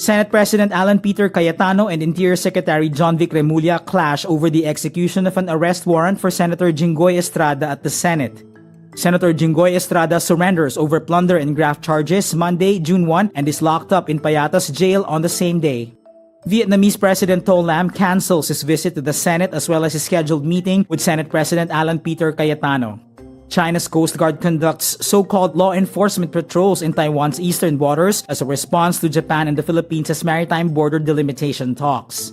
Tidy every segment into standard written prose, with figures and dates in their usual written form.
Senate President Alan Cayetano and Interior Secretary John Vic Remulla clash over the execution of an arrest warrant for Senator Jinggoy Estrada at the Senate. Senator Jinggoy Estrada surrenders over plunder and graft charges Monday, June 1 and is locked up in Payatas jail on the same day. Vietnamese President To Lam cancels his visit to the Senate as well as his scheduled meeting with Senate President Alan Cayetano. China's Coast Guard conducts so-called law enforcement patrols in Taiwan's eastern waters as a response to Japan and the Philippines' maritime border delimitation talks.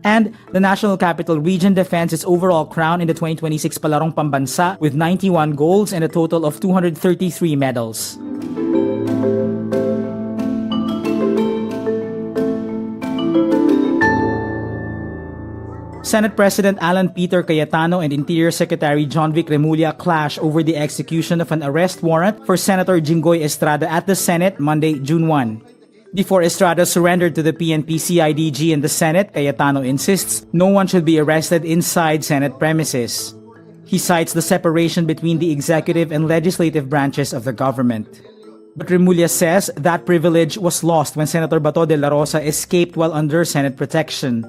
And the National Capital Region defends its overall crown in the 2026 Palarong Pambansa with 91 golds and a total of 233 medals. Senate President Alan Cayetano and Interior Secretary John Vic Remulla clash over the execution of an arrest warrant for Senator Jinggoy Estrada at the Senate Monday, June 1. Before Estrada surrendered to the PNP CIDG in the Senate, Cayetano insists no one should be arrested inside Senate premises. He cites the separation between the executive and legislative branches of the government. But Remulla says that privilege was lost when Senator Bato de la Rosa escaped while under Senate protection.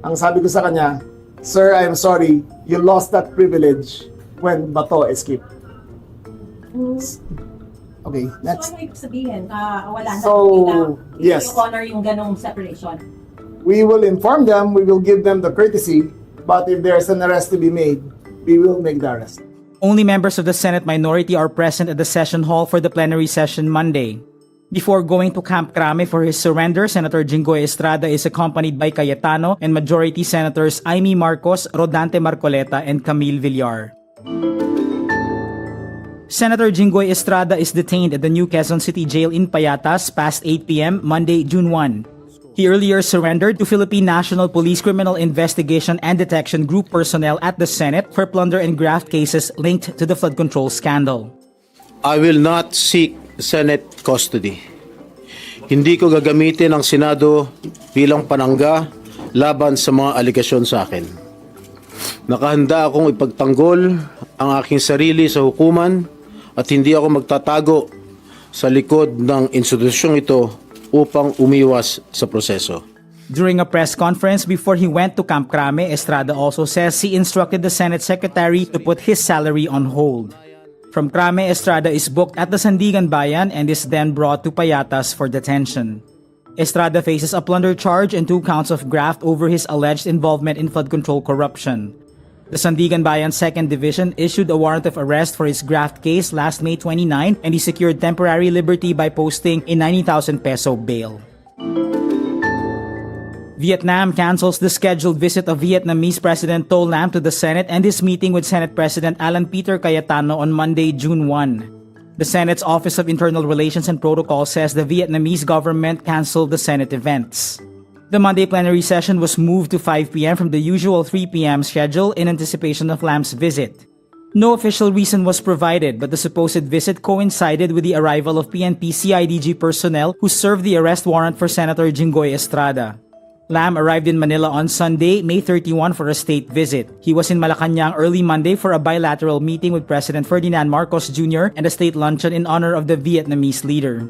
Ang sabi ko sa kanya, "Sir, I'm sorry, you lost that privilege when Bato escaped." Okay, next. So ano ibig sabihin? Wala na. So, yes. You honor yung ganong separation? We will inform them, we will give them the courtesy, but if there's an arrest to be made, we will make the arrest. Only members of the Senate minority are present at the session hall for the plenary session Monday. Before going to Camp Crame for his surrender, Senator Jinggoy Estrada is accompanied by Cayetano and Majority Senators Amy Marcos, Rodante Marcoleta, and Camille Villar. Senator Jinggoy Estrada is detained at the New Quezon City Jail in Payatas past 8 p.m. Monday, June 1. He earlier surrendered to Philippine National Police Criminal Investigation and Detection Group personnel at the Senate for plunder and graft cases linked to the flood control scandal. I will not seek Senate custody. Hindi ko gagamitin ang Senado bilang panangga laban sa mga aligasyon sa akin. Nakahanda akong ipagtanggol ang aking sarili sa hukuman at hindi ako magtatago sa likod ng institusyong ito upang umiwas sa proseso. During a press conference before he went to Camp Crame, Estrada also says he instructed the Senate Secretary to put his salary on hold. From Crame, Estrada is booked at the Sandigan Bayan and is then brought to Payatas for detention. Estrada faces a plunder charge and 2 counts of graft over his alleged involvement in flood control corruption. The Sandigan Bayan 2nd Division issued a warrant of arrest for his graft case last May 29 and he secured temporary liberty by posting a 90,000 peso bail. Vietnam cancels the scheduled visit of Vietnamese President To Lam to the Senate and his meeting with Senate President Alan Cayetano on Monday, June 1. The Senate's Office of Internal Relations and Protocol says the Vietnamese government canceled the Senate events. The Monday plenary session was moved to 5 p.m. from the usual 3 p.m. schedule in anticipation of Lam's visit. No official reason was provided, but the supposed visit coincided with the arrival of PNP CIDG personnel who served the arrest warrant for Senator Jinggoy Estrada. Lam arrived in Manila on Sunday, May 31 for a state visit. He was in Malacanang early Monday for a bilateral meeting with President Ferdinand Marcos Jr. and a state luncheon in honor of the Vietnamese leader.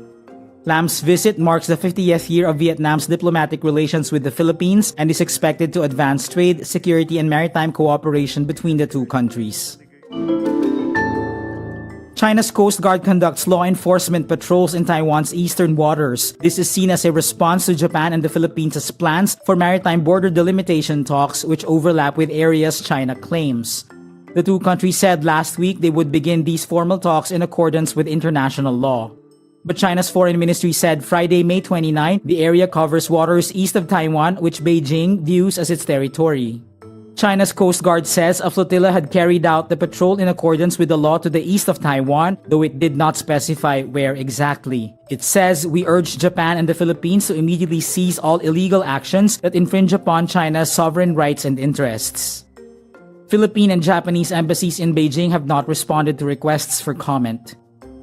Lam's visit marks the 50th year of Vietnam's diplomatic relations with the Philippines and is expected to advance trade, security, and maritime cooperation between the two countries. China's Coast Guard conducts law enforcement patrols in Taiwan's eastern waters. This is seen as a response to Japan and the Philippines' plans for maritime border delimitation talks which overlap with areas China claims. The two countries said last week they would begin these formal talks in accordance with international law. But China's foreign ministry said Friday, May 29, the area covers waters east of Taiwan, which Beijing views as its territory. China's Coast Guard says a flotilla had carried out the patrol in accordance with the law to the east of Taiwan, though it did not specify where exactly. It says, "We urge Japan and the Philippines to immediately cease all illegal actions that infringe upon China's sovereign rights and interests." Philippine and Japanese embassies in Beijing have not responded to requests for comment.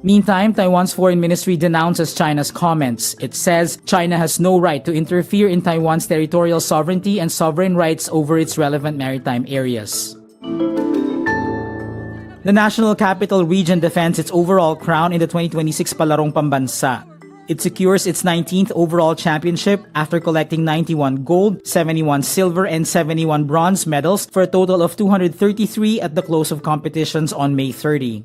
Meantime, Taiwan's foreign ministry denounces China's comments. It says China has no right to interfere in Taiwan's territorial sovereignty and sovereign rights over its relevant maritime areas. The National Capital Region defends its overall crown in the 2026 Palarong Pambansa. It secures its 19th overall championship after collecting 91 gold, 71 silver, and 71 bronze medals for a total of 233 at the close of competitions on May 30.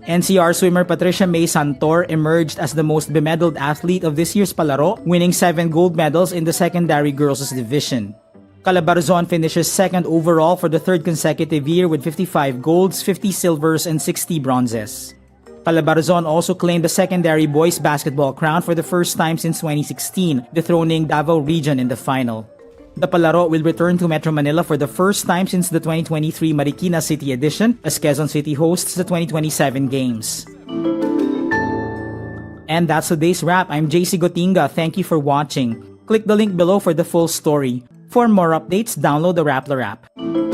NCR swimmer Patricia May Santor emerged as the most bemedaled athlete of this year's Palaro, winning 7 gold medals in the secondary girls' division. Calabarzon finishes second overall for the third consecutive year with 55 golds, 50 silvers, and 60 bronzes. Calabarzon also claimed the secondary boys basketball crown for the first time since 2016, dethroning Davao Region in the final. The Palaro will return to Metro Manila for the first time since the 2023 Marikina City edition, as Quezon City hosts the 2027 Games. And that's today's wrap. I'm JC Gotinga. Thank you for watching. Click the link below for the full story. For more updates, download the wRap.